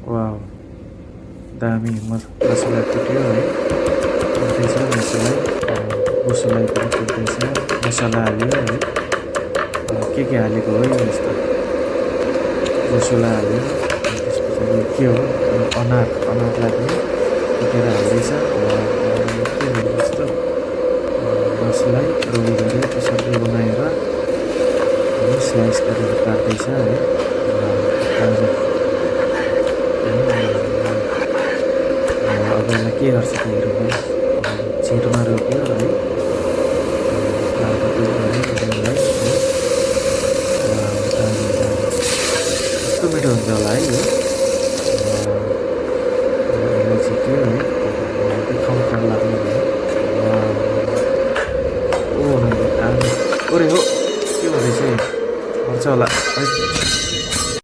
wow दामी मसला कुट्यो है कुट्दैछ मसला मुसुलाई पनि कुट्दैछ मसला हाल्यो है के हालेको हो यो यस्तो मुसुला हाल्यो त्यसपछि के हो अनारलाई पनि कुटेर हाल्दैछ के हो यस्तो मसलाई रोली गरेर त्यसरी बनाएर स्लाइस गरेर काट्दैछ है अब यसलाई के गर्छ त हेरौँ है छिटोमा रोप्यो है कस्तो मिठो हुन्छ होला है यो यसलाई छिट्यो है